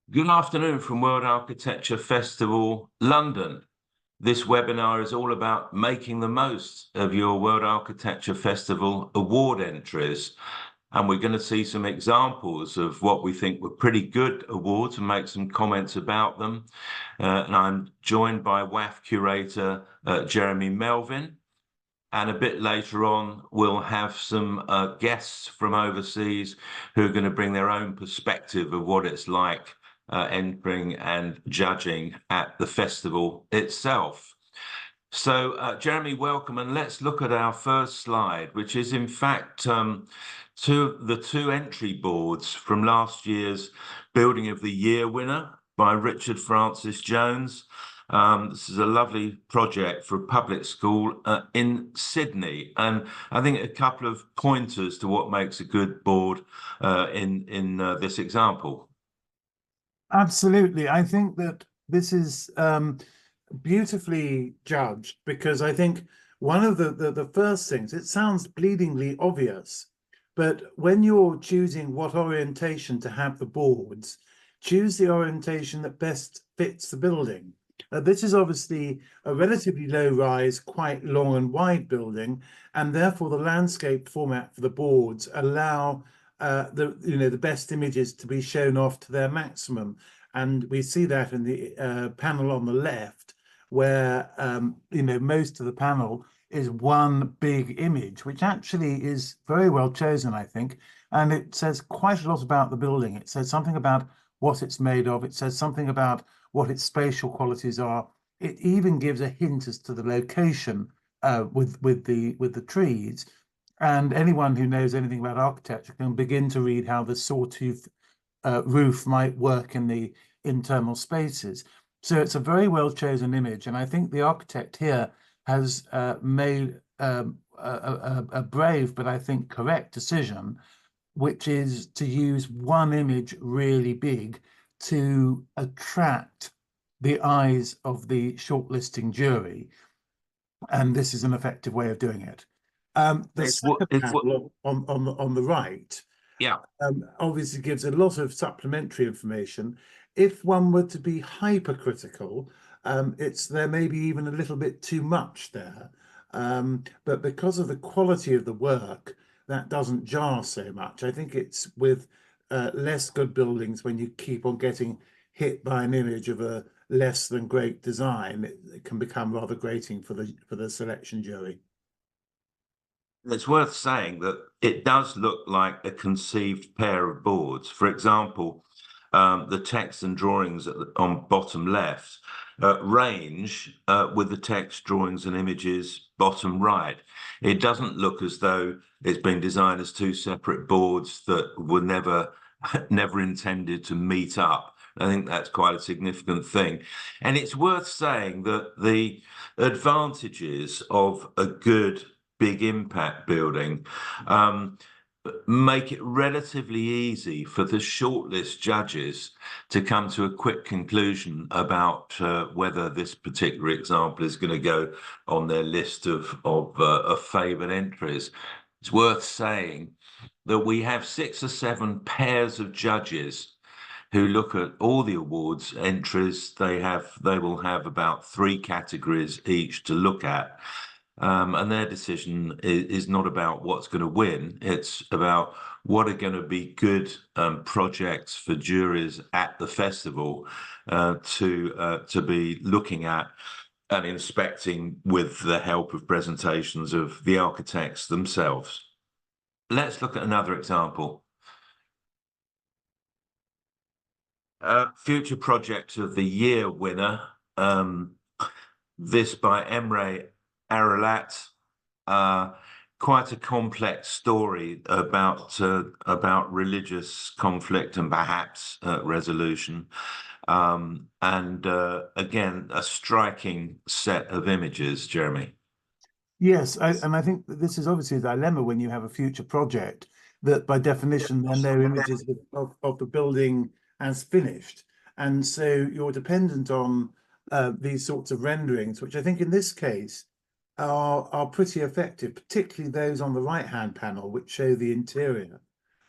Good afternoon from World Architecture Festival, London. This webinar is all about making the most of your World Architecture Festival award entries. And we're going to see some examples of what we think were pretty good awards and make some comments about them. And I'm joined by WAF Curator Jeremy Melvin. And a bit later on, we'll have some guests from overseas who are going to bring their own perspective of what it's like entering and judging at the festival itself. So, Jeremy, welcome. And let's look at our first slide, which is in fact the two entry boards from last year's Building of the Year winner by Richard Francis Jones. This is a lovely project for a public school in Sydney. And I think a couple of pointers to what makes a good board in this example. Absolutely. I think that this is beautifully judged, because I think one of the first things, it sounds bleedingly obvious, but when you're choosing what orientation to have the boards, choose the orientation that best fits the building. This is obviously a relatively low rise, quite long and wide building, and therefore the landscape format for the boards allow the best images to be shown off to their maximum. And we see that in the panel on the left, where most of the panel is one big image, which actually is very well chosen, I think. And it says quite a lot about the building. It says something about what it's made of. It says something about what its spatial qualities are. It even gives a hint as to the location with the trees. And anyone who knows anything about architecture can begin to read how the sawtooth roof might work in the internal spaces. So it's a very well chosen image. And I think the architect here has made a brave, but I think correct decision, which is to use one image really big to attract the eyes of the shortlisting jury. And this is an effective way of doing it. The second panel on the right, yeah, obviously gives a lot of supplementary information. If one were to be hypercritical, there may be even a little bit too much there. But because of the quality of the work, that doesn't jar so much. I think it's with less good buildings, when you keep on getting hit by an image of a less than great design, it can become rather grating for the selection jury. It's worth saying that it does look like a conceived pair of boards. For example, the text and drawings on bottom left range with the text, drawings and images bottom right. It doesn't look as though it's been designed as two separate boards that were never intended to meet up. I think that's quite a significant thing. And it's worth saying that the advantages of a good big impact building make it relatively easy for the shortlist judges to come to a quick conclusion about whether this particular example is going to go on their list of favoured entries. It's worth saying that we have 6 or 7 pairs of judges who look at all the awards entries. They will have about 3 categories each to look at. And their decision is not about what's going to win. It's about what are going to be good projects for juries at the festival to be looking at and inspecting with the help of presentations of the architects themselves. Let's look at another example. Future Project of the Year winner, this by Emre Aralat, quite a complex story about religious conflict and perhaps resolution, and again a striking set of images. Jeremy. Yes, and I think that this is obviously a dilemma when you have a future project that by definition there are no images of the building as finished, and so you're dependent on these sorts of renderings, which I think in this case are pretty effective, particularly those on the right-hand panel, which show the interior.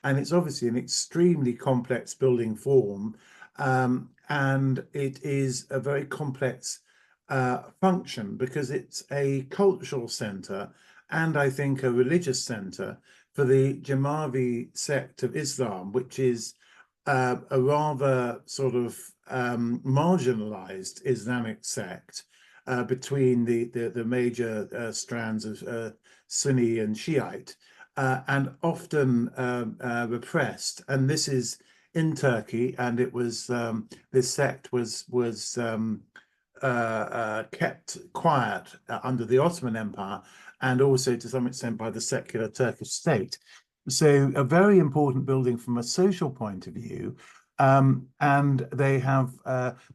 And it's obviously an extremely complex building form. and it is a very complex function because it's a cultural center and I think a religious center for the Jamavi sect of Islam, which is a rather sort of marginalized Islamic sect between the major strands of Sunni and Shiite, and often repressed. And this is in Turkey, and it was this sect was kept quiet under the Ottoman Empire, and also to some extent by the secular Turkish state. So a very important building from a social point of view. And they have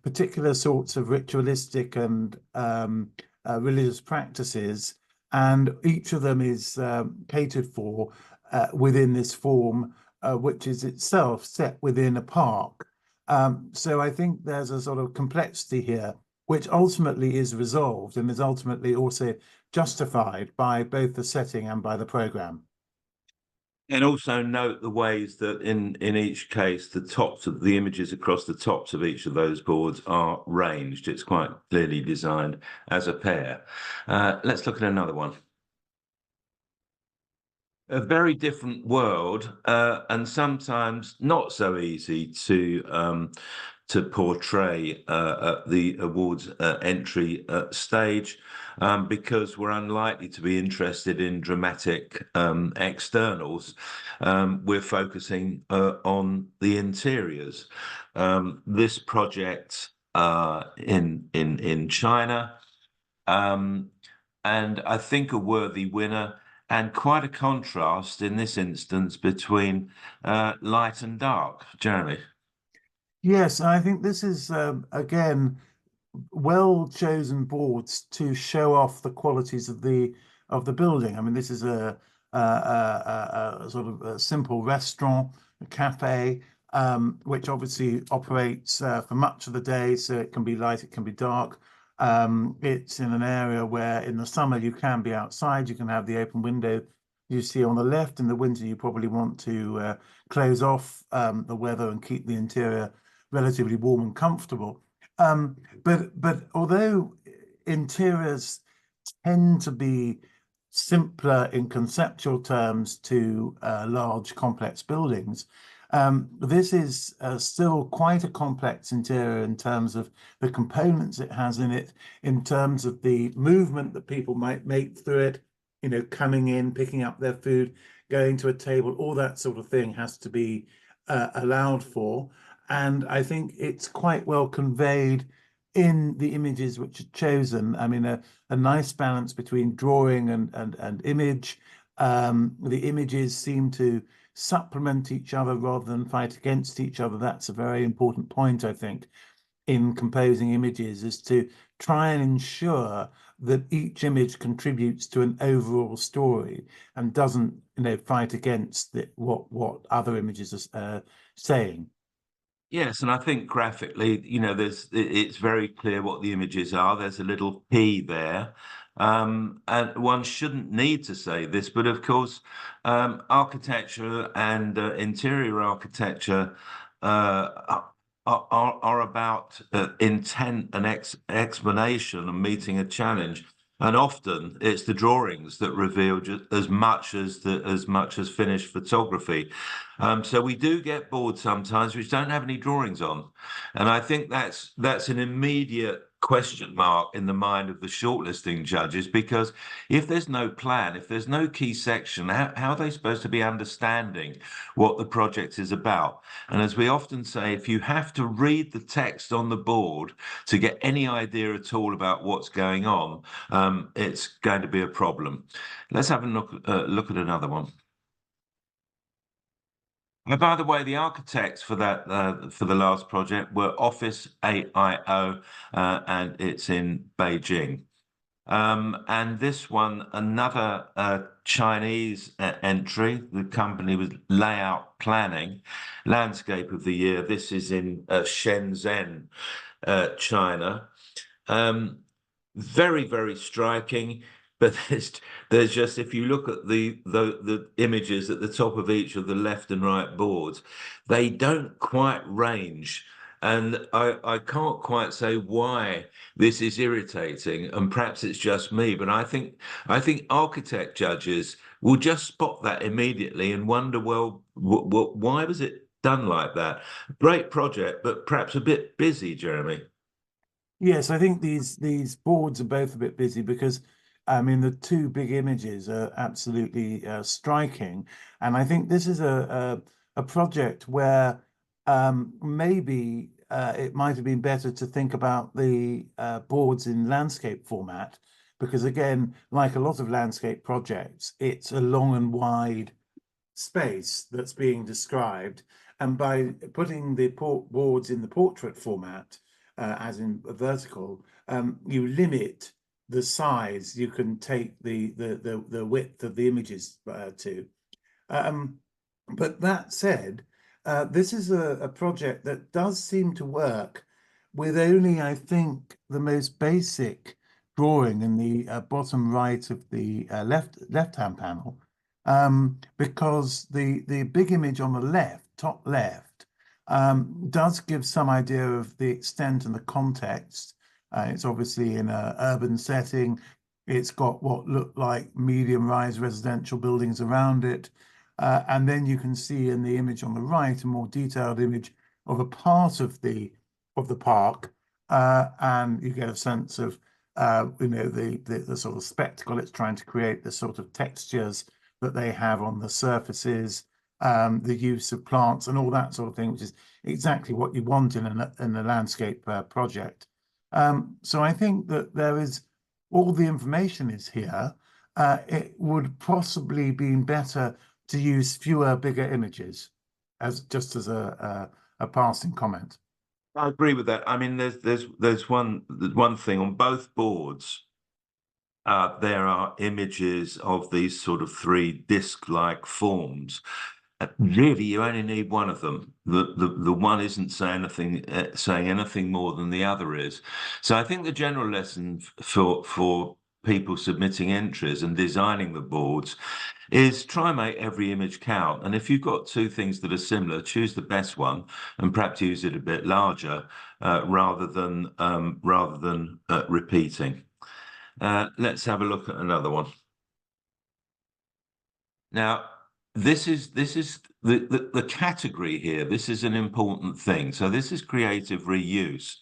particular sorts of ritualistic and religious practices, and each of them is catered for within this form, which is itself set within a park. So I think there's a sort of complexity here, which ultimately is resolved and is ultimately also justified by both the setting and by the program. And also note the ways that in each case, the tops of the images across the tops of each of those boards are ranged. It's quite clearly designed as a pair. Let's look at another one. A very different world, and sometimes not so easy to portray at the awards entry stage, because we're unlikely to be interested in dramatic externals. We're focusing on the interiors. This project in China, and I think a worthy winner, and quite a contrast in this instance between light and dark. Jeremy. Yes, I think this is again well chosen boards to show off the qualities of the building. I mean, this is a sort of a simple restaurant, a cafe, which obviously operates for much of the day, so it can be light, it can be dark. It's in an area where in the summer you can be outside, you can have the open window you see on the left. In the winter, you probably want to close off the weather and keep the interior relatively warm and comfortable. But although interiors tend to be simpler in conceptual terms to large complex buildings, this is still quite a complex interior in terms of the components it has in it, in terms of the movement that people might make through it, you know, coming in, picking up their food, going to a table, all that sort of thing has to be allowed for. And I think it's quite well conveyed in the images which are chosen. I mean, a nice balance between drawing and image. The images seem to supplement each other rather than fight against each other. That's a very important point, I think, in composing images, is to try and ensure that each image contributes to an overall story and doesn't, you know, fight against what other images are saying. Yes, and I think graphically, you know, it's very clear what the images are. There's a little P there. And one shouldn't need to say this, but of course, architecture and interior architecture are about intent and explanation and meeting a challenge. And often it's the drawings that reveal just as much as finished photography. So we do get boards sometimes which don't have any drawings on, and I think that's an immediate question mark in the mind of the shortlisting judges, because if there's no plan, if there's no key section, how are they supposed to be understanding what the project is about? And as we often say, if you have to read the text on the board to get any idea at all about what's going on, it's going to be a problem. Let's have a look at another one. And by the way, the architects for the last project were Office AIO, and it's in Beijing. And this one, another Chinese entry. The company was Layout Planning, Landscape of the Year. This is in Shenzhen, China. Very, very striking. But there's just, if you look at the images at the top of each of the left and right boards, they don't quite range And I can't quite say why this is irritating, and perhaps it's just me, but I think architect judges will just spot that immediately and wonder, well, why was it done like that? Great project, but perhaps a bit busy, Jeremy. Yes, I think these boards are both a bit busy because I mean the two big images are absolutely striking, and I think this is a project where maybe it might have been better to think about the boards in landscape format because again, like a lot of landscape projects, it's a long and wide space that's being described, and by putting the boards in the portrait format, as in a vertical, you limit the size you can take the width of the images to. Um, but that said, this is a project that does seem to work with only, I think, the most basic drawing in the bottom right of the left-hand panel, because the big image on the left, top left, does give some idea of the extent and the context. It's obviously in an urban setting. It's got what look like medium-rise residential buildings around it. And then you can see in the image on the right a more detailed image of a part of the park, and you get a sense of the sort of spectacle it's trying to create, the sort of textures that they have on the surfaces, the use of plants and all that sort of thing, which is exactly what you want in a landscape project. So I think that there is all the information is here. It would possibly be better to use fewer, bigger images, as just as a passing comment. I agree with that. I mean, there's one thing on both boards. There are images of these sort of three disc-like forms. Really, you only need one of them. The one isn't saying anything more than the other is. So I think the general lesson for people submitting entries and designing the boards is try and make every image count. And if you've got two things that are similar, choose the best one and perhaps use it a bit larger rather than repeating. Let's have a look at another one. Now, this is the category here. This is an important thing. So this is creative reuse.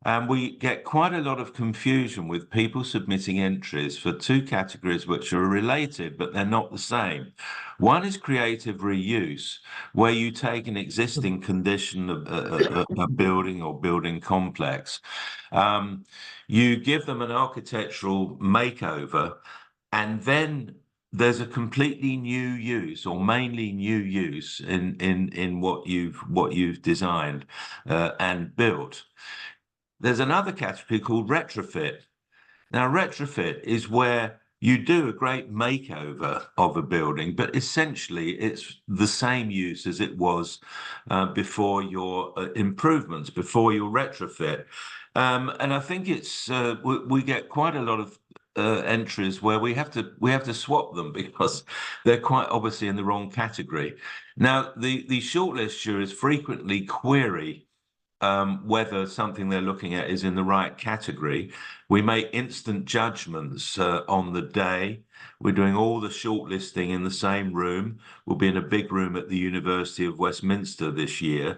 And we get quite a lot of confusion with people submitting entries for two categories which are related, but they're not the same. One is creative reuse, where you take an existing condition of a building or building complex. You give them an architectural makeover, and then there's a completely new use or mainly new use in what you've designed and built. There's another category called retrofit. Now, retrofit is where you do a great makeover of a building, but essentially it's the same use as it was before your improvements, before your retrofit. And I think we get quite a lot of entries where we have to swap them because they're quite obviously in the wrong category. Now, the shortlister is frequently query whether something they're looking at is in the right category. We make instant judgments on the day. We're doing all the shortlisting in the same room. We'll be in a big room at the University of Westminster this year.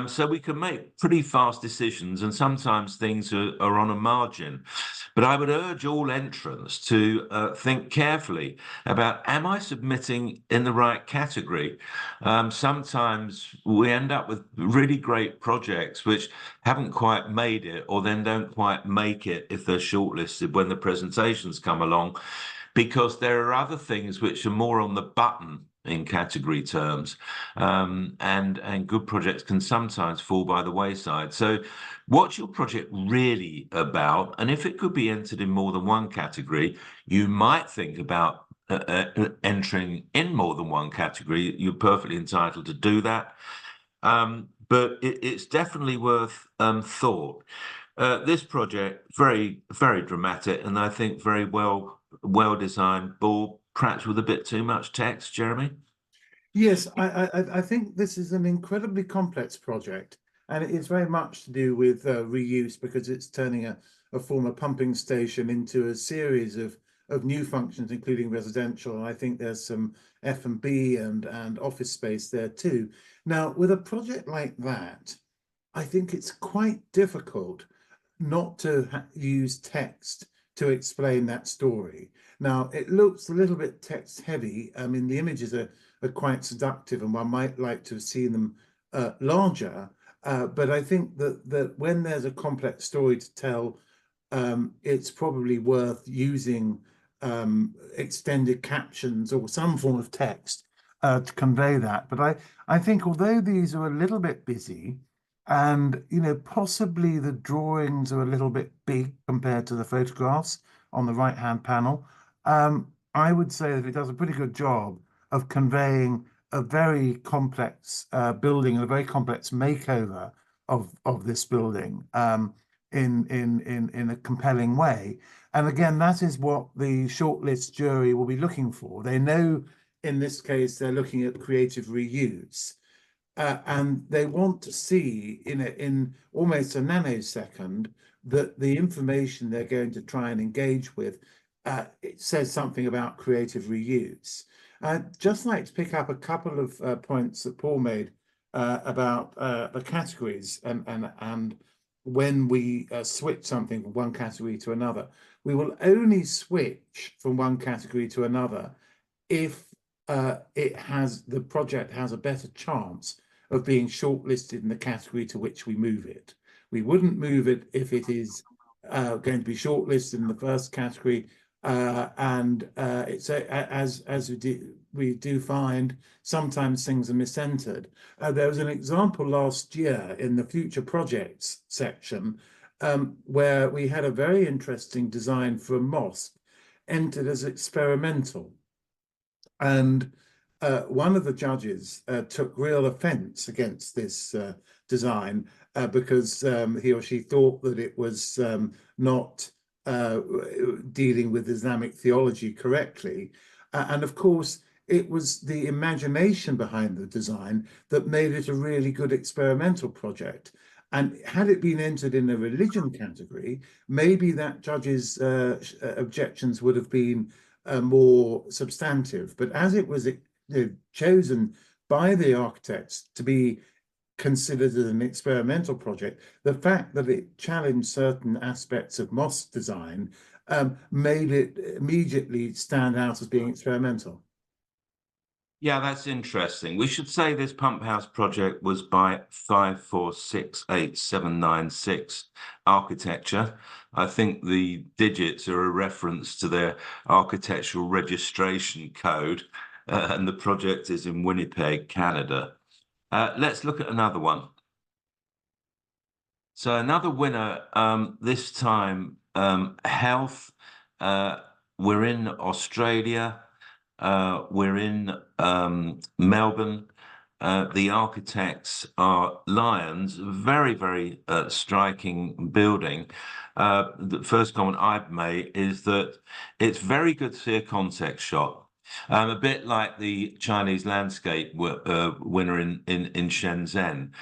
So we can make pretty fast decisions, and sometimes things are on a margin. But I would urge all entrants to think carefully about, am I submitting in the right category? Sometimes we end up with really great projects which haven't quite made it, or then don't quite make it if they're shortlisted when the presentations come along, because there are other things which are more on the button in category terms, and good projects can sometimes fall by the wayside. So what's your project really about? And if it could be entered in more than one category, you might think about entering in more than one category. You're perfectly entitled to do that. But it's definitely worth thought. This project, very, very dramatic, and I think very well designed, but perhaps with a bit too much text, Jeremy. Yes, I think this is an incredibly complex project. And it's very much to do with reuse, because it's turning a former pumping station into a series of new functions, including residential. And I think there's some F&B and office space there too. Now, with a project like that, I think it's quite difficult not to use text to explain that story. Now, it looks a little bit text heavy. I mean, the images are quite seductive, and one might like to have seen them larger. But I think that when there's a complex story to tell, it's probably worth using extended captions or some form of text to convey that. But I think although these are a little bit busy, and possibly the drawings are a little bit big compared to the photographs on the right-hand panel, I would say that it does a pretty good job of conveying a very complex building and a very complex makeover of this building in a compelling way. And again, that is what the shortlist jury will be looking for. They know in this case they're looking at creative reuse. And they want to see in almost a nanosecond that the information they're going to try and engage with it says something about creative reuse. I'd just like to pick up a couple of points that Paul made about the categories and when we switch something from one category to another. We will only switch from one category to another if the project has a better chance of being shortlisted in the category to which we move it. We wouldn't move it if it is going to be shortlisted in the first category, and it's as we do find sometimes things are misentered. There was an example last year in the future projects section where we had a very interesting design for a mosque entered as experimental. And one of the judges took real offense against this design because he or she thought that it was not dealing with Islamic theology correctly. And of course, it was the imagination behind the design that made it a really good experimental project. And had it been entered in a religion category, maybe that judge's objections would have been more substantive. But as it was chosen by the architects to be considered as an experimental project, the fact that it challenged certain aspects of mosque design made it immediately stand out as being experimental. Yeah, that's interesting. We should say this pump house project was by 5468796 Architecture. I think the digits are a reference to their architectural registration code, and the project is in Winnipeg, Canada. Let's look at another one. So another winner, this time health. We're in Australia. We're in Melbourne. The architects are Lions, very, very striking building. The first comment I'd make is that it's very good to see a context shot. A bit like the Chinese landscape winner in Shenzhen.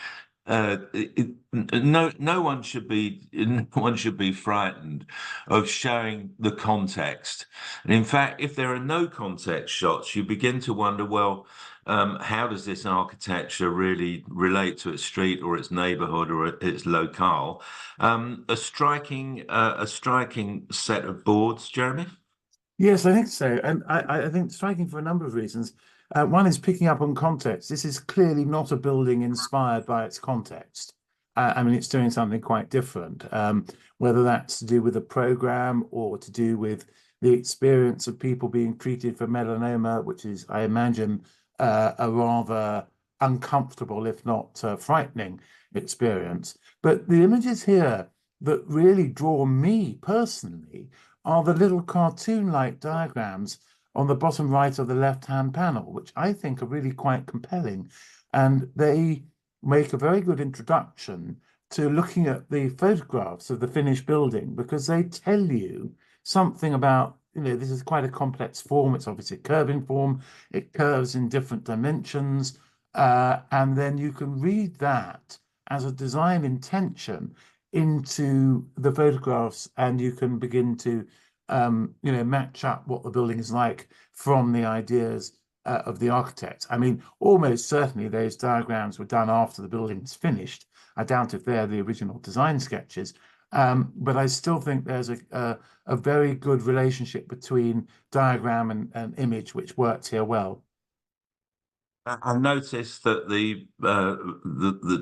No one should be frightened of showing the context. And in fact, if there are no context shots, you begin to wonder, well, how does this architecture really relate to its street or its neighborhood or its locale? A striking set of boards, Jeremy? Yes, I think so. And I think striking for a number of reasons. One is picking up on context. This is clearly not a building inspired by its context. I mean, it's doing something quite different, whether that's to do with a program or to do with the experience of people being treated for melanoma, which is, I imagine, a rather uncomfortable, if not frightening experience. But the images here that really draw me personally are the little cartoon-like diagrams on the bottom right of the left-hand panel, which I think are really quite compelling. And they make a very good introduction to looking at the photographs of the finished building, because they tell you something about, this is quite a complex form. It's obviously a curving form. It curves in different dimensions. And then you can read that as a design intention into the photographs, and you can begin to match up what the building is like from the ideas of the architect. I mean, almost certainly those diagrams were done after the building was finished. I doubt if they're the original design sketches, but I still think there's a very good relationship between diagram and image, which worked here well. I noticed that the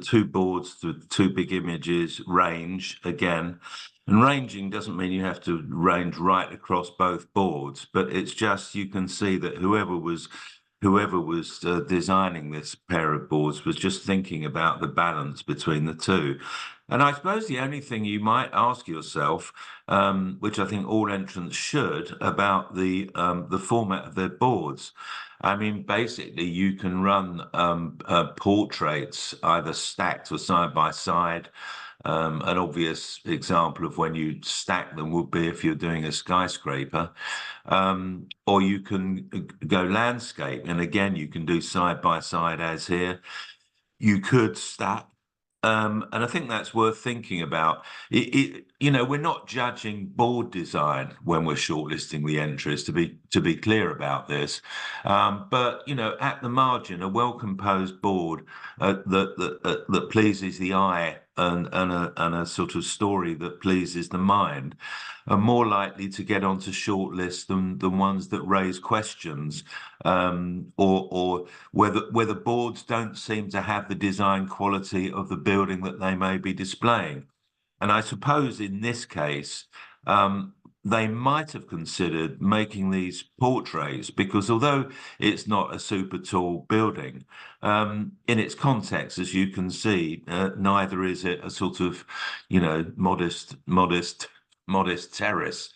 two boards, the two big images, range again. And ranging doesn't mean you have to range right across both boards, but it's just you can see that whoever was designing this pair of boards was just thinking about the balance between the two. And I suppose the only thing you might ask yourself, which I think all entrants should, about the format of their boards. I mean, basically, you can run portraits either stacked or side by side. An obvious example of when you stack them would be if you're doing a skyscraper, or you can go landscape. And again, you can do side by side as here. You could stack. And I think that's worth thinking about. We're not judging board design when we're shortlisting the entries, to be clear about this. But at the margin, a well-composed board that pleases the eye and a sort of story that pleases the mind are more likely to get onto shortlists than ones that raise questions, or whether boards don't seem to have the design quality of the building that they may be displaying. And I suppose in this case, they might have considered making these portraits because although it's not a super tall building, in its context, as you can see, neither is it a sort of, modest terrace.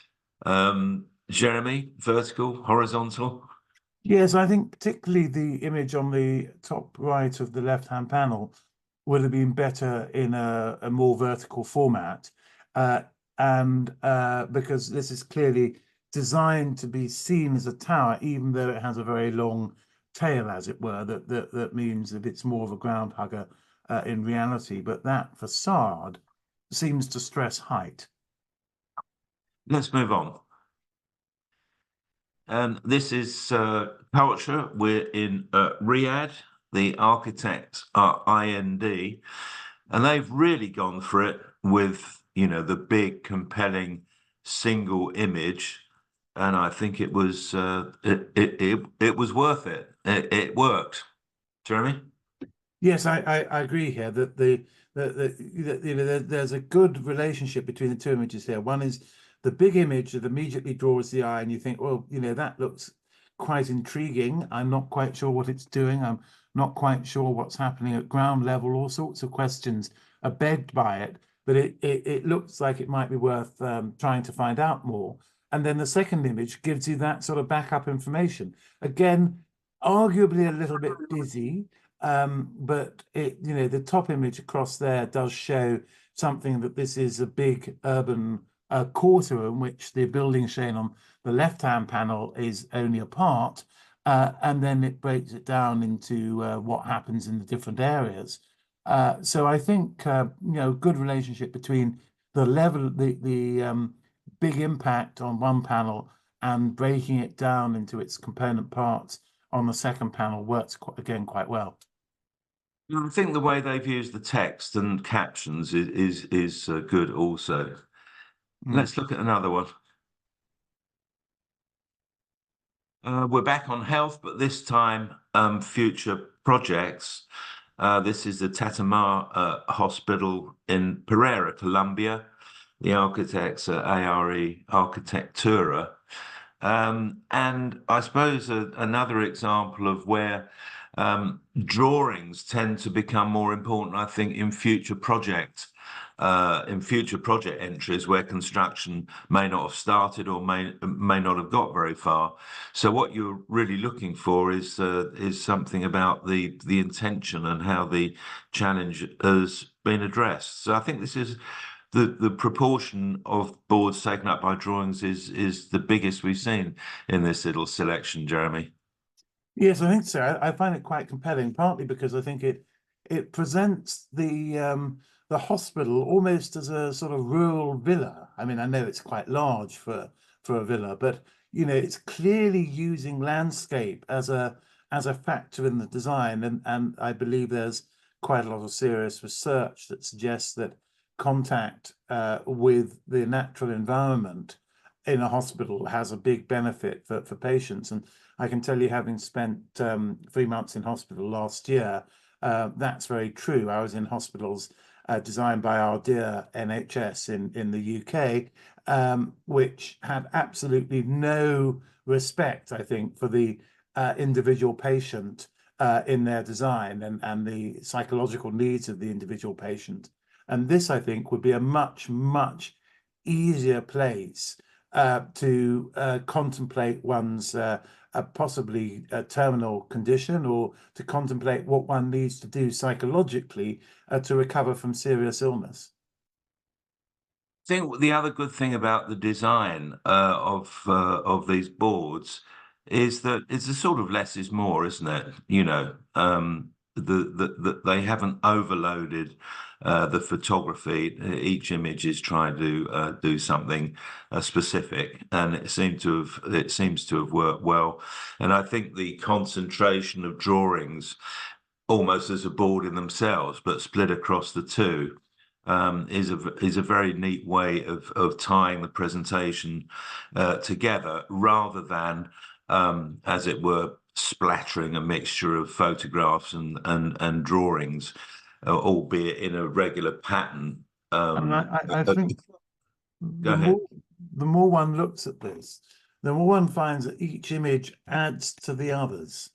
Jeremy, vertical, horizontal? Yes, I think particularly the image on the top right of the left-hand panel would have been better in a more vertical format. And because this is clearly designed to be seen as a tower, even though it has a very long tail, as it were, that means that it's more of a ground hugger in reality. But that facade seems to stress height. Let's move on. And this is culture. We're in Riyadh. The architects are IND, and they've really gone for it with, the big, compelling single image. And I think it was it was worth it. It worked. Jeremy? Yes, I agree here that there's a good relationship between the two images here. One is the big image that immediately draws the eye, and you think, well, that looks quite intriguing. I'm not quite sure what it's doing. I'm not quite sure what's happening at ground level. All sorts of questions are begged by it, but it looks like it might be worth trying to find out more. And then the second image gives you that sort of backup information. Again, arguably a little bit busy, but the top image across there does show something that this is a big urban quarter in which the building shown on the left-hand panel is only a part, and then it breaks it down into what happens in the different areas. So I think good relationship between the level, the big impact on one panel and breaking it down into its component parts on the second panel works quite well. I think the way they've used the text and captions is good also. Let's look at another one. We're back on health, but this time future projects. This is the Tatamar Hospital in Pereira, Colombia. The architects are ARE Architectura. And I suppose another example of where drawings tend to become more important, I think, in future project entries where construction may not have started or may not have got very far. So what you're really looking for is something about the intention and how the challenge has been addressed. So I think this is the proportion of boards taken up by drawings is the biggest we've seen in this little selection, Jeremy. Yes, I think so. I find it quite compelling, partly because I think it it presents the hospital almost as a sort of rural villa. I mean, I know it's quite large for a villa, but you know, it's clearly using landscape as a factor in the design, and I believe there's quite a lot of serious research that suggests that contact with the natural environment in a hospital has a big benefit for patients. And I can tell you, having spent 3 months in hospital last year, that's very true. I was in hospitals designed by our dear NHS in the UK, which had absolutely no respect, I think, for the individual patient in their design and the psychological needs of the individual patient. And this, I think, would be a much, much easier place to contemplate one's possibly a terminal condition, or to contemplate what one needs to do psychologically to recover from serious illness. I think the other good thing about the design of these boards is that it's a sort of less is more, isn't it? You know, they haven't overloaded the photography. Each image is trying to do something specific, and it seems to have worked well. And I think the concentration of drawings, almost as a board in themselves, but split across the two, is a very neat way of tying the presentation together, rather than as it were, splattering a mixture of photographs and drawings, albeit in a regular pattern. And I think Go the ahead. more one looks at this, the more one finds that each image adds to the others.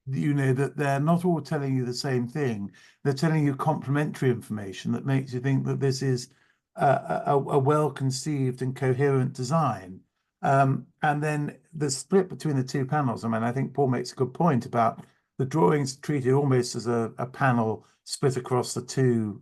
You know, that they're not all telling you the same thing. They're telling you complementary information that makes you think that this is a well-conceived and coherent design. And then the split between the two panels, I mean, I think Paul makes a good point about the drawings treated almost as a panel split across the two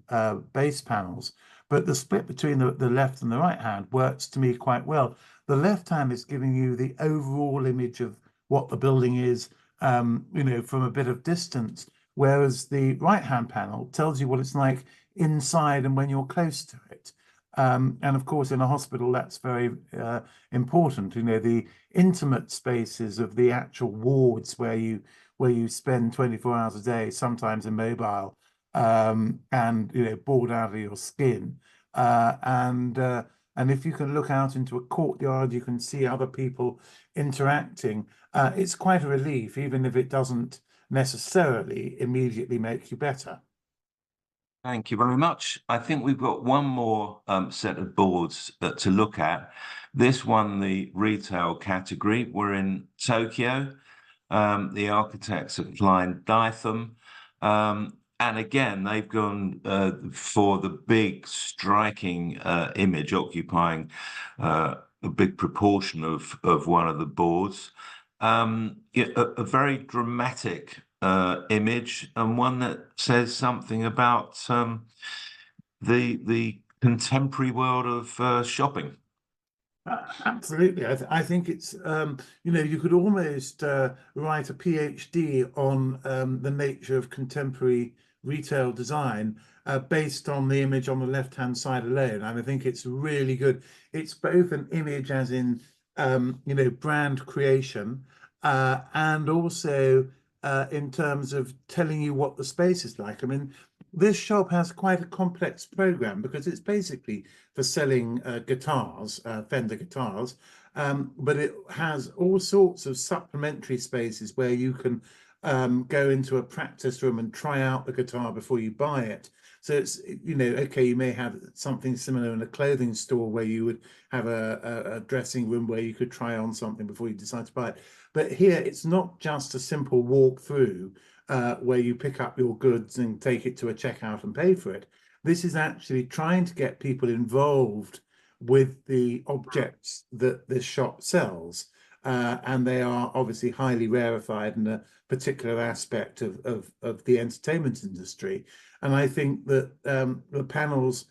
base panels. But the split between the left and the right hand works to me quite well. The left hand is giving you the overall image of what the building is, you know, from a bit of distance, whereas the right-hand panel tells you what it's like inside and when you're close to it. And of course, in a hospital, that's very important. You know, the intimate spaces of the actual wards where you spend 24 hours a day, sometimes immobile, and you know, bored out of your skin. And if you can look out into a courtyard, you can see other people interacting. It's quite a relief, even if it doesn't necessarily immediately make you better. Thank you very much. I think we've got one more set of boards to look at. This one, the retail category. We're in Tokyo. The architects are Klein Dytham. And again, they've gone for the big, striking image occupying a big proportion of one of the boards. A very dramatic image, and one that says something about the contemporary world of shopping. Absolutely. I think it's, you know, you could almost write a PhD on the nature of contemporary retail design based on the image on the left-hand side alone. And I think it's really good. It's both an image as in, you know, brand creation, and also in terms of telling you what the space is like. I mean, this shop has quite a complex program because it's basically for selling guitars, Fender guitars, but it has all sorts of supplementary spaces where you can go into a practice room and try out the guitar before you buy it. So it's, you know, okay, you may have something similar in a clothing store where you would have a dressing room where you could try on something before you decide to buy it. But here it's not just a simple walk through where you pick up your goods and take it to a checkout and pay for it. This is actually trying to get people involved with the objects that this shop sells. And they are obviously highly rarefied in a particular aspect of the entertainment industry. And I think that the panels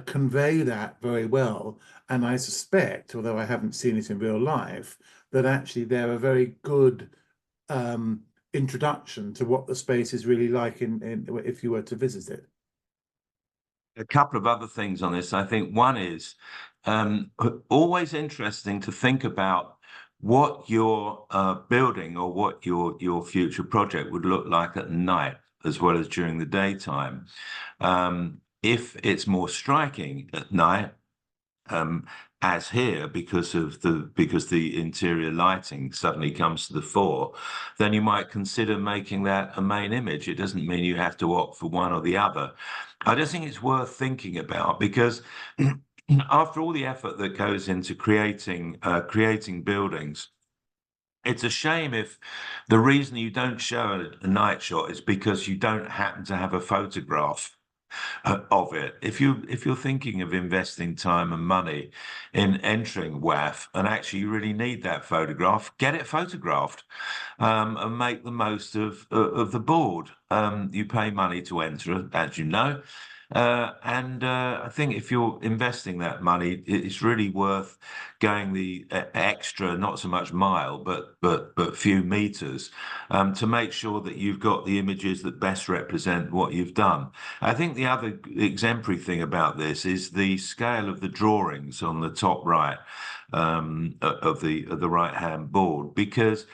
convey that very well. And I suspect, although I haven't seen it in real life, that actually they're a very good introduction to what the space is really like if you were to visit it. A couple of other things on this. I think one is always interesting to think about what your building or what your future project would look like at night as well as during the daytime. If it's more striking at night, as here, because the interior lighting suddenly comes to the fore, then you might consider making that a main image. It doesn't mean you have to opt for one or the other. I just think it's worth thinking about, because after all the effort that goes into creating buildings, it's a shame if the reason you don't show a night shot is because you don't happen to have a photograph of it. If you're thinking of investing time and money in entering WAF, and actually you really need that photograph, get it photographed, and make the most of the board. You pay money to enter, as you know. And I think if you're investing that money, it's really worth going the extra, not so much mile, but few meters, to make sure that you've got the images that best represent what you've done. I think the other exemplary thing about this is the scale of the drawings on the top right of the right-hand board, because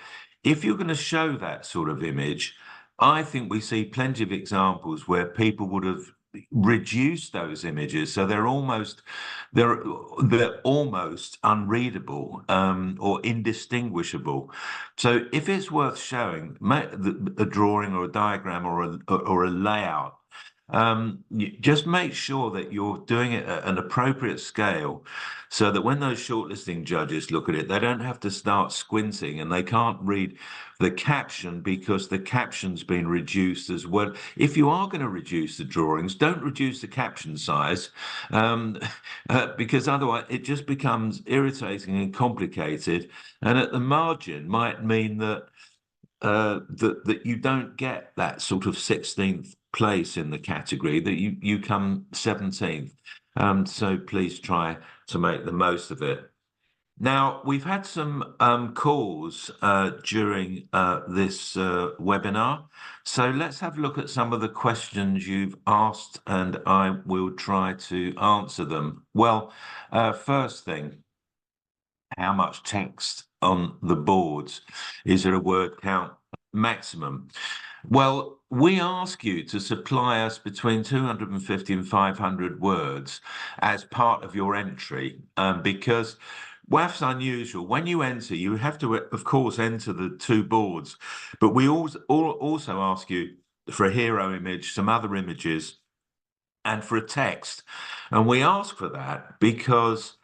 if you're going to show that sort of image, I think we see plenty of examples where people would have reduced those images so they're almost unreadable, or indistinguishable. So if it's worth showing a drawing or a diagram or a layout, just make sure that you're doing it at an appropriate scale, so that when those shortlisting judges look at it, they don't have to start squinting and they can't read the caption because the caption's been reduced as well. If you are going to reduce the drawings, don't reduce the caption size, because otherwise it just becomes irritating and complicated, and at the margin might mean that that you don't get that sort of 16th place in the category, that you come 17th. So please try to make the most of it. Now, we've had some calls during this webinar. So let's have a look at some of the questions you've asked, and I will try to answer them. Well, first thing, how much text on the boards? Is there a word count maximum? Well, we ask you to supply us between 250 and 500 words as part of your entry, because WAF's unusual. When you enter, you have to, of course, enter the two boards, but we also ask you for a hero image, some other images, and for a text. And we ask for that because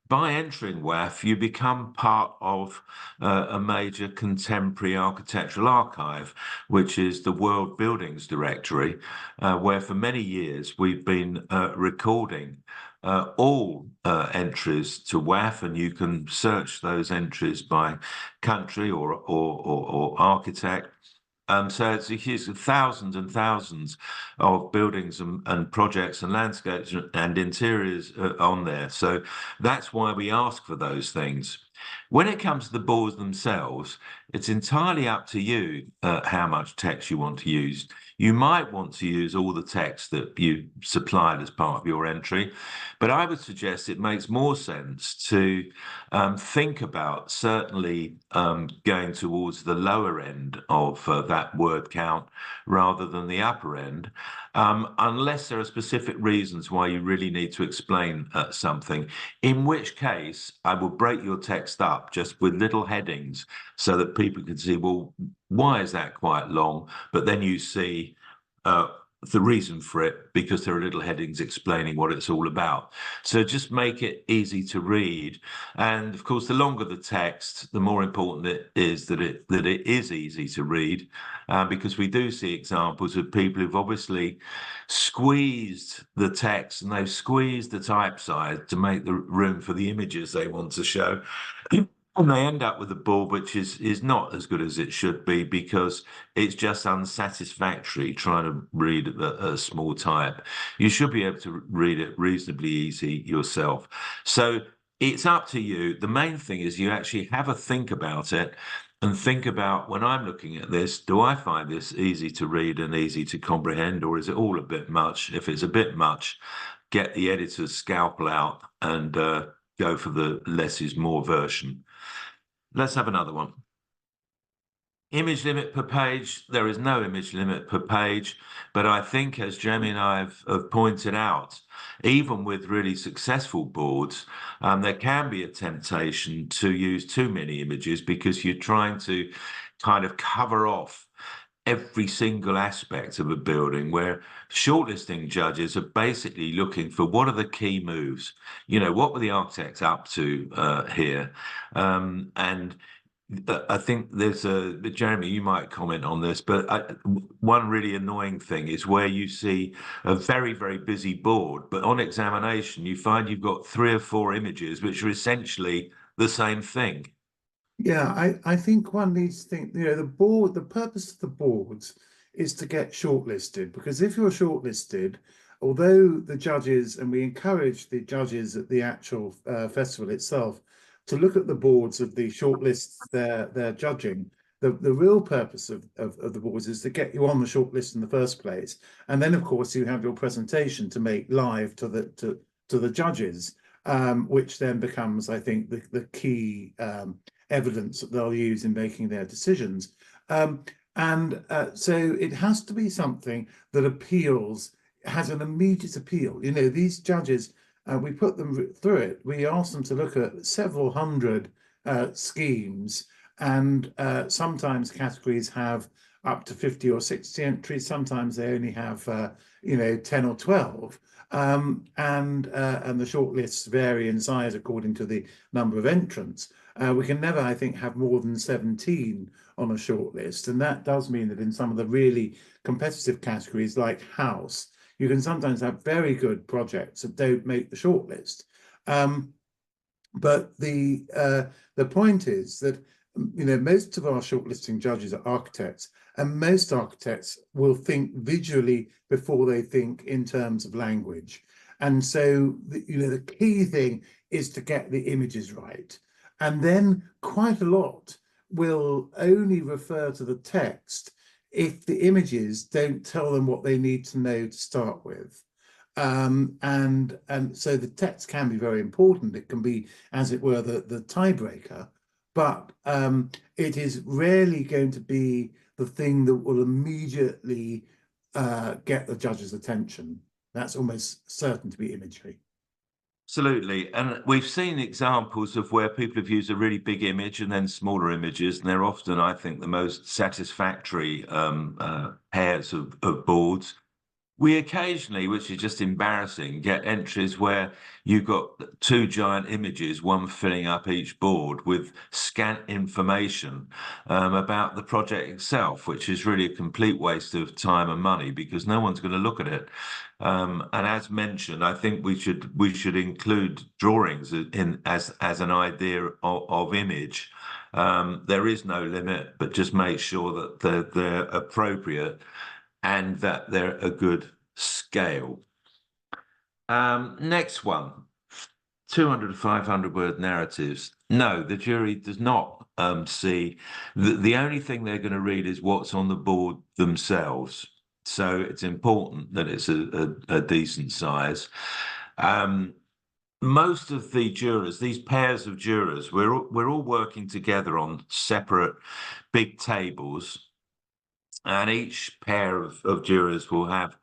by entering WAF, you become part of a major contemporary architectural archive, which is the World Buildings Directory, where for many years we've been recording all entries to WAF, and you can search those entries by country or architect. So it's a huge, thousands and thousands of buildings and projects and landscapes and interiors on there. So that's why we ask for those things. When it comes to the boards themselves, it's entirely up to you how much text you want to use. You might want to use all the text that you supplied as part of your entry, but I would suggest it makes more sense to think about certainly going towards the lower end of that word count rather than the upper end, unless there are specific reasons why you really need to explain something, in which case I will break your text up just with little headings so that people can see, well, why is that quite long? But then you see the reason for it, because there are little headings explaining what it's all about. So just make it easy to read. And of course, the longer the text, the more important it is that it is easy to read, because we do see examples of people who've obviously squeezed the text and they've squeezed the type size to make the room for the images they want to show. And they end up with a board which is not as good as it should be, because it's just unsatisfactory trying to read a small type. You should be able to read it reasonably easy yourself. So it's up to you. The main thing is you actually have a think about it and think about, when I'm looking at this, do I find this easy to read and easy to comprehend, or is it all a bit much? If it's a bit much, get the editor's scalpel out and go for the less is more version. Let's have another one. Image limit per page. There is no image limit per page, but I think, as Jeremy and I have pointed out, even with really successful boards, there can be a temptation to use too many images because you're trying to kind of cover off every single aspect of a building, where shortlisting judges are basically looking for what are the key moves. You know, what were the architects up to here? And I think there's Jeremy, you might comment on this, but one really annoying thing is where you see a very, very busy board, but on examination, you find you've got 3 or 4 images, which are essentially the same thing. Yeah, I think one needs to think, the purpose of the boards is to get shortlisted, because if you're shortlisted, although the judges, and we encourage the judges at the actual festival itself to look at the boards of the shortlists they're judging, the real purpose of the boards is to get you on the shortlist in the first place. And then, of course, you have your presentation to make live to the judges, which then becomes, I think, the key evidence that they'll use in making their decisions. So it has to be something that appeals, has an immediate appeal. You know, these judges, we put them through it. We ask them to look at several hundred schemes, and sometimes categories have up to 50 or 60 entries. Sometimes they only have, 10 or 12. And the shortlists vary in size according to the number of entrants. We can never, I think, have more than 17 on a shortlist. And that does mean that in some of the really competitive categories like house, you can sometimes have very good projects that don't make the shortlist. But the point is that, most of our shortlisting judges are architects, and most architects will think visually before they think in terms of language. And so, the key thing is to get the images right. And then quite a lot will only refer to the text if the images don't tell them what they need to know to start with. And so the text can be very important. It can be, as it were, the tiebreaker, but it is rarely going to be the thing that will immediately get the judge's attention. That's almost certain to be imagery. Absolutely. And we've seen examples of where people have used a really big image and then smaller images, and they're often, I think, the most satisfactory pairs of boards. We occasionally, which is just embarrassing, get entries where you've got 2 giant images, one filling up each board with scant information about the project itself, which is really a complete waste of time and money because no one's going to look at it. And as mentioned, I think we should include drawings in as an idea of image. There is no limit, but just make sure that they're appropriate and that they're a good scale. Next one, 200 to 500 word narratives. No, the jury does not see. The only thing they're going to read is what's on the board themselves. So it's important that it's a decent size. Most of the jurors, these pairs of jurors, we're all working together on separate big tables. And each pair of jurors will have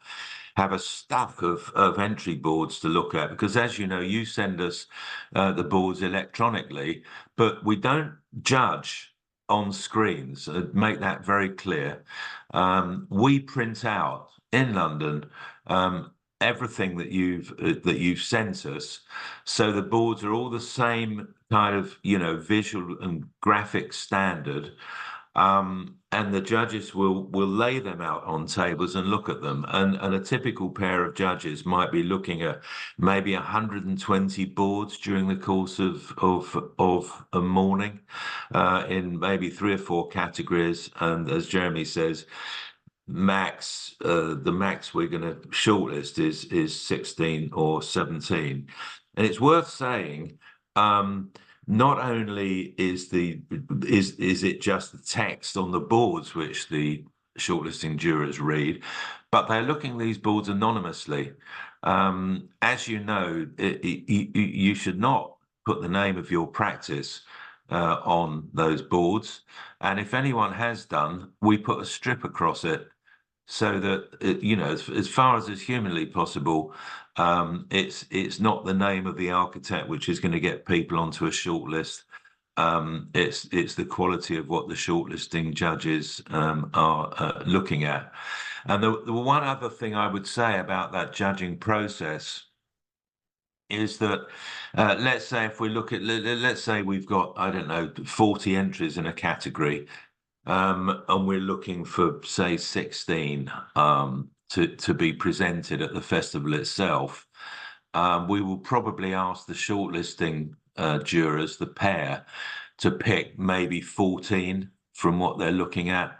a stack of entry boards to look at, because, as you know, you send us the boards electronically, but we don't judge on screens. Make that very clear. We print out in London everything that you've sent us, so the boards are all the same kind of visual and graphic standard. And the judges will lay them out on tables and look at them. And a typical pair of judges might be looking at maybe 120 boards during the course of a morning in maybe 3 or 4 categories. And as Jeremy says, the max we're going to shortlist is 16 or 17. And it's worth saying, not only is it just the text on the boards which the shortlisting jurors read, but they're looking at these boards anonymously. As you know, you should not put the name of your practice on those boards. And if anyone has done, we put a strip across it so that, you know, as far as is humanly possible, it's not the name of the architect which is going to get people onto a shortlist. It's the quality of what the shortlisting judges are looking at. And the one other thing I would say about that judging process is that let's say if we look at, let's say we've got, I don't know, 40 entries in a category, and we're looking for, say, 16 to be presented at the festival itself. We will probably ask the shortlisting jurors, the pair, to pick maybe 14 from what they're looking at.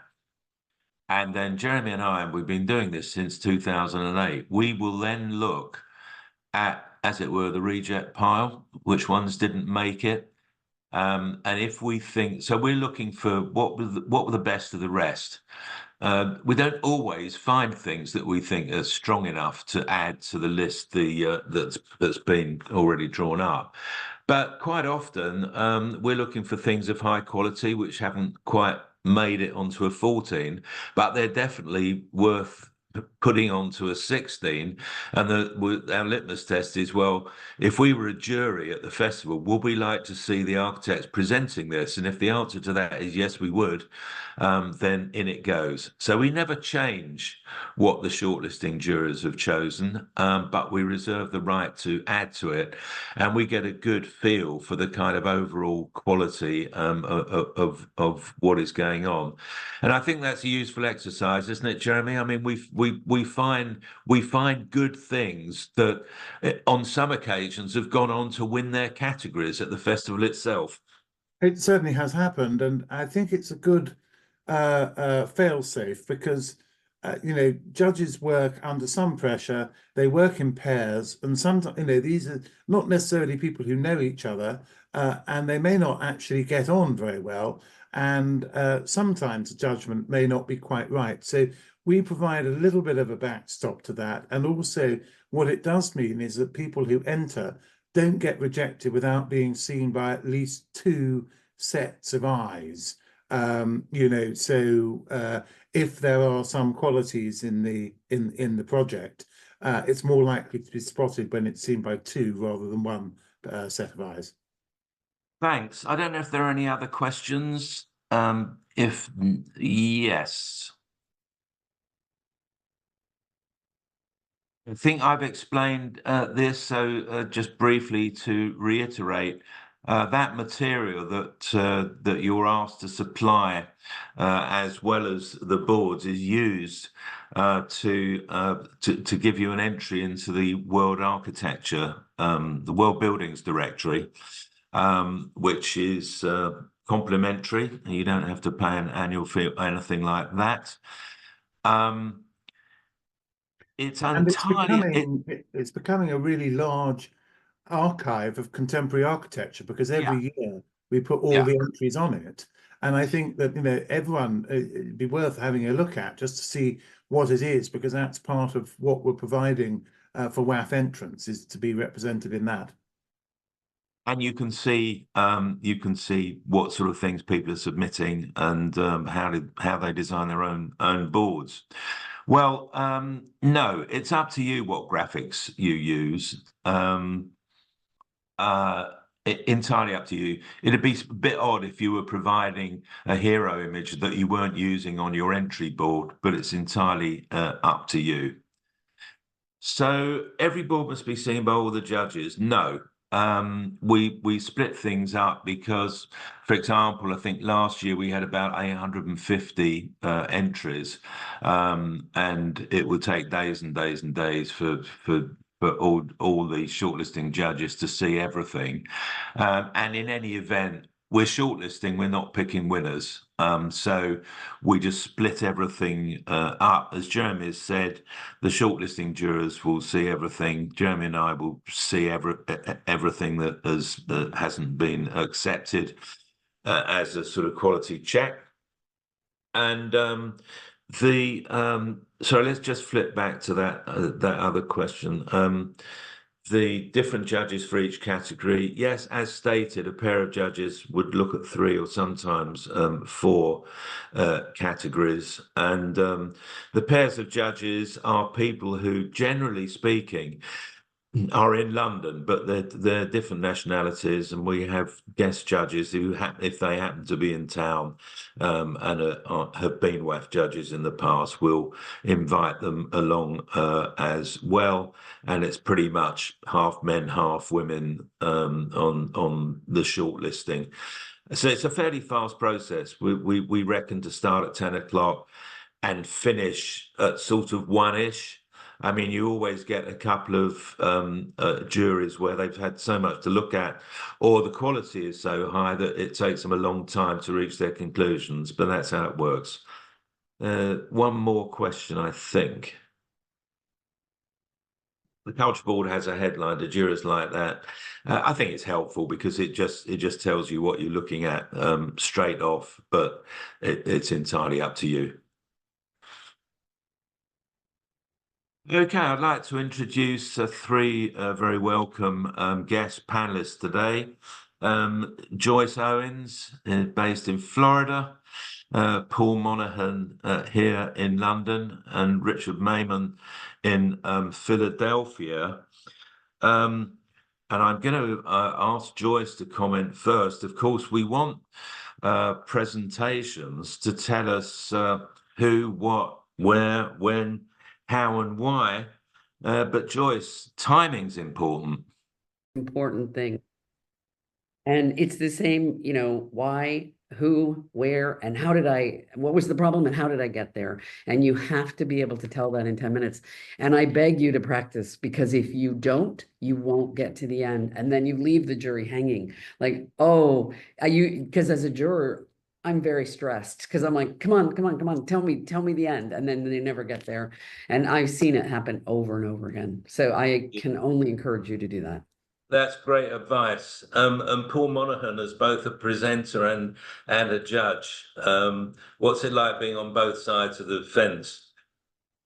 And then Jeremy and I, and we've been doing this since 2008, we will then look at, as it were, the reject pile, which ones didn't make it. And if we think, so we're looking for what were the best of the rest. We don't always find things that we think are strong enough to add to the list that's been already drawn up. But quite often, we're looking for things of high quality which haven't quite made it onto a 14, but they're definitely worth putting onto a 16. And our litmus test is, well, if we were a jury at the festival, would we like to see the architects presenting this? And if the answer to that is yes, we would, then in it goes. So we never change what the shortlisting jurors have chosen, but we reserve the right to add to it, and we get a good feel for the kind of overall quality of what is going on. And I think that's a useful exercise, isn't it, Jeremy? I mean, we find good things that on some occasions have gone on to win their categories at the festival itself. It certainly has happened, and I think it's a good fail-safe because you know, judges work under some pressure. They work in pairs, and sometimes, you know, these are not necessarily people who know each other, and they may not actually get on very well. And sometimes the judgment may not be quite right. So we provide a little bit of a backstop to that. And also, what it does mean is that people who enter don't get rejected without being seen by at least two sets of eyes. You know, so if there are some qualities in the project, it's more likely to be spotted when it's seen by two rather than one set of eyes. Thanks. I don't know if there are any other questions. If yes. I think I've explained this, so just briefly to reiterate, that material that you're asked to supply, as well as the boards, is used to give you an entry into the World Architecture, the World Buildings Directory, which is complimentary. You don't have to pay an annual fee or anything like that. It's entirely. It's becoming a really large archive of contemporary architecture because every year we put all the entries on it. And I think that, you know, everyone, it'd be worth having a look at just to see what it is, because that's part of what we're providing for WAF Entrants, is to be represented in that. And you can see what sort of things people are submitting and how they design their own boards. Well, no, it's up to you what graphics you use. Entirely up to you. It'd be a bit odd if you were providing a hero image that you weren't using on your entry board, but it's entirely up to you. So every board must be seen by all the judges? No. We split things up because, for example, I think last year we had about 850 entries, and it would take days and days and days for all the shortlisting judges to see everything. And in any event, we're shortlisting, we're not picking winners. So we just split everything up. As Jeremy has said, the shortlisting jurors will see everything. Jeremy and I will see everything that hasn't been accepted as a sort of quality check. And sorry, let's just flip back to that other question. The different judges for each category. Yes, as stated, a pair of judges would look at 3 or sometimes 4 categories. And the pairs of judges are people who, generally speaking, are in London, but they're different nationalities, and we have guest judges who, if they happen to be in town and have been WAF judges in the past, we'll invite them along as well. And it's pretty much half men, half women on the shortlisting. So it's a fairly fast process. We reckon to start at 10 o'clock and finish at sort of 1-ish. I mean, you always get a couple of juries where they've had so much to look at, or the quality is so high that it takes them a long time to reach their conclusions, but that's how it works. One more question, I think. The culture board has a headline to jurors like that. I think it's helpful because it just tells you what you're looking at straight off, but it's entirely up to you. Okay, I'd like to introduce 3 very welcome guest panelists today. Joyce Owens, based in Florida, Paul Monaghan here in London, and Richard Maimon in Philadelphia. And I'm going to ask Joyce to comment first. Of course, we want presentations to tell us who, what, where, when, how and why, but Joyce, timing's important. Important thing. And it's the same, you know, why, who, where, and what was the problem and how did I get there? And you have to be able to tell that in 10 minutes. And I beg you to practice, because if you don't, you won't get to the end. And then you leave the jury hanging like, oh, because as a juror, I'm very stressed because I'm like, come on, tell me the end. And then they never get there. And I've seen it happen over and over again. So I can only encourage you to do that. That's great advice. And Paul Monaghan is both a presenter and a judge. What's it like being on both sides of the fence?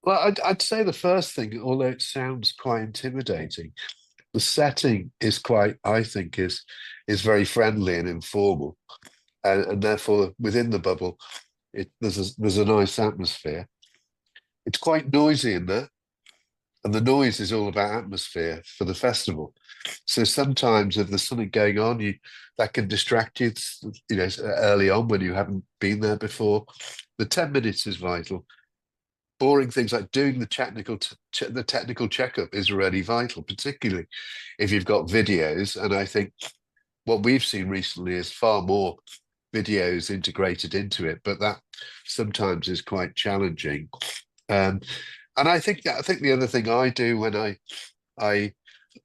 Well, I'd say the first thing, although it sounds quite intimidating, the setting is quite, I think, is very friendly and informal. And therefore, within the bubble, there's a nice atmosphere. It's quite noisy in there, and the noise is all about atmosphere for the festival. So sometimes, if there's something going on, that can distract you. You know, early on when you haven't been there before, the 10 minutes is vital. Boring things like doing the technical checkup is really vital, particularly if you've got videos. And I think what we've seen recently is far more videos integrated into it, but that sometimes is quite challenging. And I think the other thing I do when I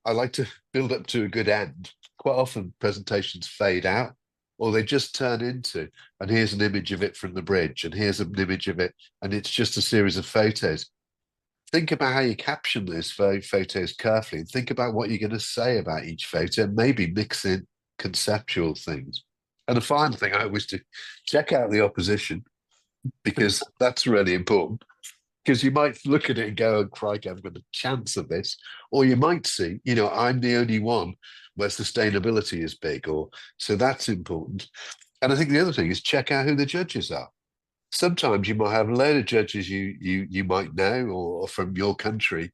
like to build up to a good end. Quite often presentations fade out, or they just turn into, and here's an image of it from the bridge, and here's an image of it, and it's just a series of photos. Think about how you caption those photos carefully, and think about what you're going to say about each photo, and maybe mix in conceptual things. And the final thing I always do, check out the opposition, because that's really important. Because you might look at it and go, oh, crikey, I've got a chance of this. Or you might see, you know, I'm the only one where sustainability is big. So that's important. And I think the other thing is check out who the judges are. Sometimes you might have a load of judges you might know or from your country.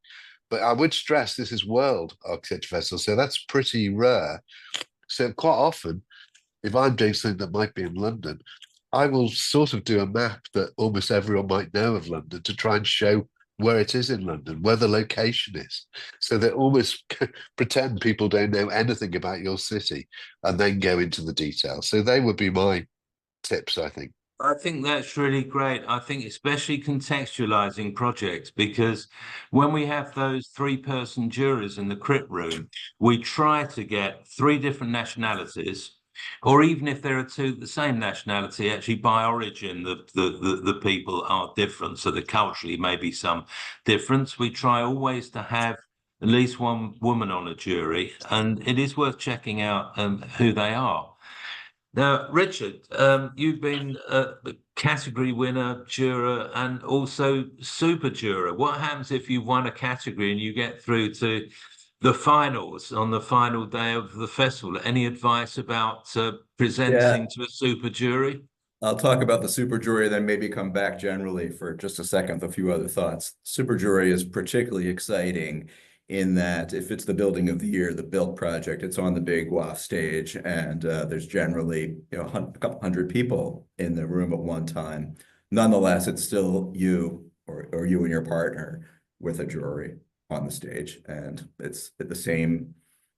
But I would stress this is World Architecture Festival, so that's pretty rare. So quite often, if I'm doing something that might be in London, I will sort of do a map that almost everyone might know of London to try and show where it is in London, where the location is, so that almost pretend people don't know anything about your city and then go into the details. So they would be my tips, I think. I think that's really great. I think especially contextualizing projects, because when we have those 3-person jurors in the crit room, we try to get 3 different nationalities or even if there are two the same nationality, actually by origin, the people are different, so that culturally may be some difference. We try always to have at least one woman on a jury, and it is worth checking out who they are. Now, Richard, you've been a category winner, juror, and also super juror. What happens if you've won a category and you get through to the finals on the final day of the festival? Any advice about presenting to a super jury? I'll talk about the super jury, then maybe come back generally for just a second with a few other thoughts. Super jury is particularly exciting in that if it's the building of the year, the built project, it's on the big WAF stage, and there's generally a couple hundred people in the room at one time. Nonetheless, it's still you or you and your partner with a jury on the stage, and it's the same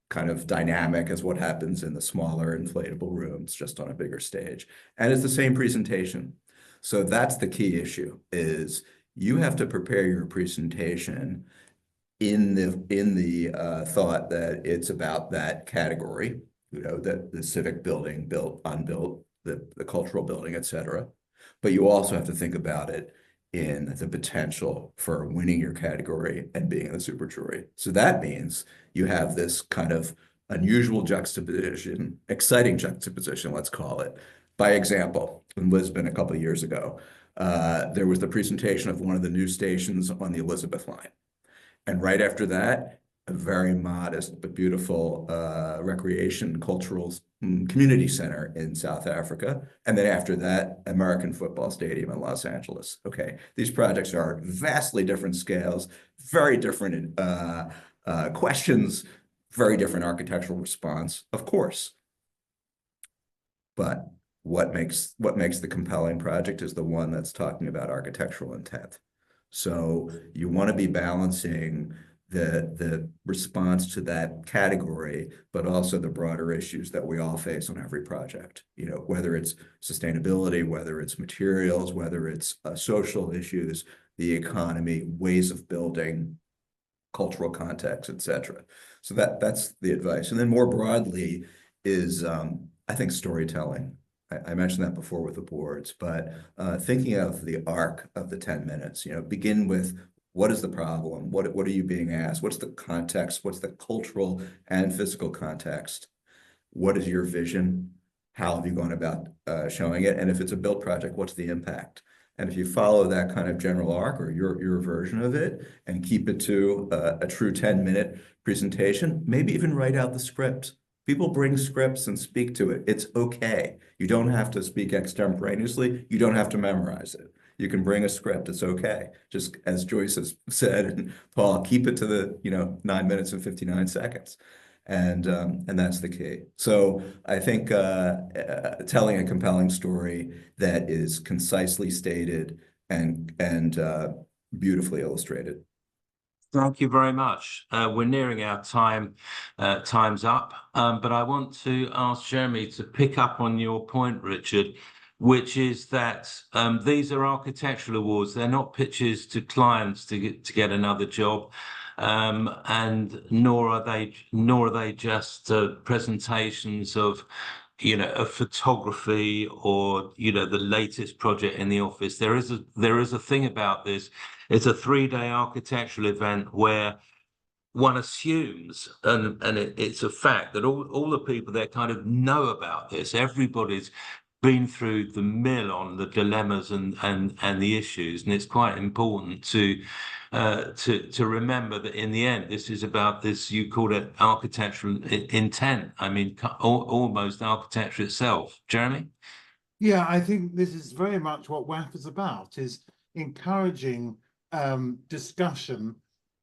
kind of dynamic as what happens in the smaller inflatable rooms, just on a bigger stage. And it's the same presentation. So that's the key issue, is you have to prepare your presentation in the thought that it's about that category, that the civic building, built, unbuilt, the cultural building, etc. But you also have to think about it in the potential for winning your category and being in the super jury. So that means you have this kind of unusual juxtaposition, exciting juxtaposition, let's call it. By example, in Lisbon a couple of years ago, there was the presentation of one of the new stations on the Elizabeth line. And right after that, a very modest but beautiful recreation cultural community center in South Africa. And then after that, American football stadium in Los Angeles. Okay, these projects are vastly different scales, very different questions, very different architectural response, of course. But what makes the compelling project is the one that's talking about architectural intent. So you want to be balancing the response to that category, but also the broader issues that we all face on every project, whether it's sustainability, whether it's materials, whether it's social issues, the economy, ways of building, cultural context, etc. So that's the advice. And then more broadly is, I think, storytelling. I mentioned that before with the boards, but thinking of the arc of the 10 minutes, begin with what is the problem? What are you being asked? What's the context? What's the cultural and physical context? What is your vision? How have you gone about showing it? And if it's a built project, what's the impact? And if you follow that kind of general arc or your version of it and keep it to a true 10-minute presentation, maybe even write out the script. People bring scripts and speak to it. It's okay. You don't have to speak extemporaneously. You don't have to memorize it. You can bring a script. It's okay. Just as Joyce has said, and Paul, keep it to the 9 minutes and 59 seconds. And that's the key. So I think telling a compelling story that is concisely stated and beautifully illustrated. Thank you very much. We're nearing our time's up, but I want to ask Jeremy to pick up on your point, Richard, which is that these are architectural awards. They're not pitches to clients to get another job, and nor are they just presentations of of photography or the latest project in the office. There is a thing about this. It's a 3-day architectural event where one assumes, and it's a fact, that all the people there kind of know about this. Everybody's been through the mill on the dilemmas and the issues, and it's quite important to remember that in the end, this is about this, you call it architectural intent. I mean, almost architecture itself. Jeremy? Yeah, I think this is very much what WAF is about, is encouraging discussion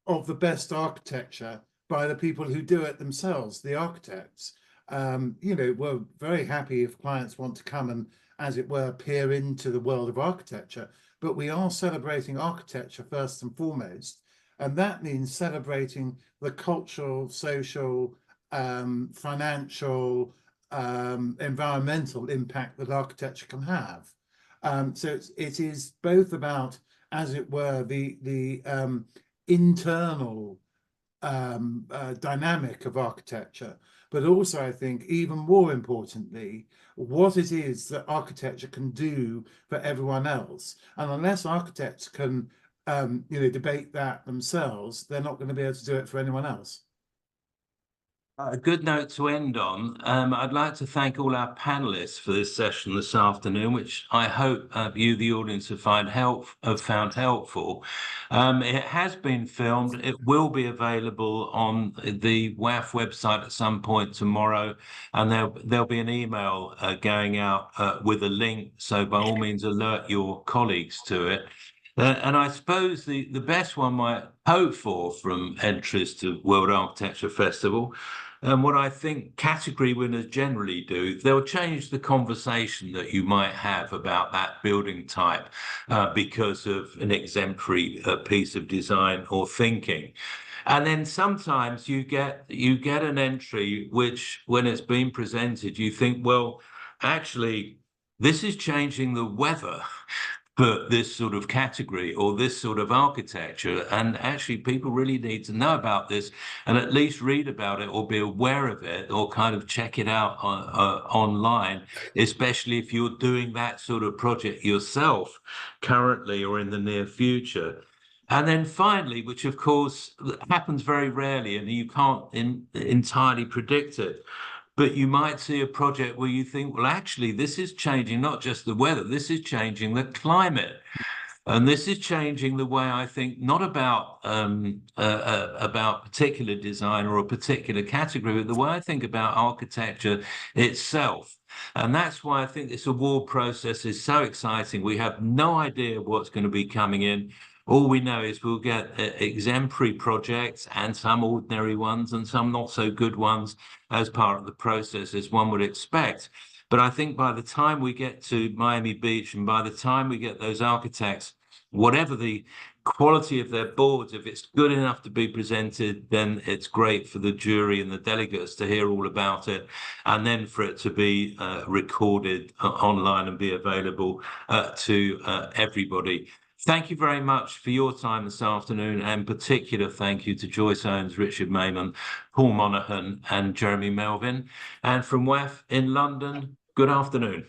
of the best architecture by the people who do it themselves, the architects. We're very happy if clients want to come and, as it were, peer into the world of architecture, but we are celebrating architecture first and foremost. And that means celebrating the cultural, social, financial, environmental impact that architecture can have. So it is both about, as it were, the internal dynamic of architecture, but also I think even more importantly, what it is that architecture can do for everyone else. And unless architects can, debate that themselves, they're not going to be able to do it for anyone else. A good note to end on. I'd like to thank all our panelists for this session this afternoon, which I hope you, the audience, have found helpful. It has been filmed. It will be available on the WAF website at some point tomorrow, and there'll be an email going out with a link. So by all means, alert your colleagues to it. And I suppose the best one might hope for from Entrants to World Architecture Festival, and what I think category winners generally do, they'll change the conversation that you might have about that building type because of an exemplary piece of design or thinking. And then sometimes you get an entry which, when it's been presented, you think, well, actually, this is changing the weather for this sort of category or this sort of architecture. And actually, people really need to know about this and at least read about it or be aware of it or kind of check it out online, especially if you're doing that sort of project yourself currently or in the near future. And then finally, which of course happens very rarely and you can't entirely predict it, but you might see a project where you think, well, actually, this is changing not just the weather, this is changing the climate. And this is changing the way I think, not about particular design or a particular category, but the way I think about architecture itself. And that's why I think this award process is so exciting. We have no idea what's going to be coming in. All we know is we'll get exemplary projects and some ordinary ones and some not so good ones as part of the process, as one would expect. But I think by the time we get to Miami Beach and by the time we get those architects, whatever the quality of their boards, if it's good enough to be presented, then it's great for the jury and the delegates to hear all about it, and then for it to be recorded online and be available to everybody. Thank you very much for your time this afternoon, and particular thank you to Joyce Owens, Richard Maimon, Paul Monaghan, and Jeremy Melvin. And from WAF in London, good afternoon.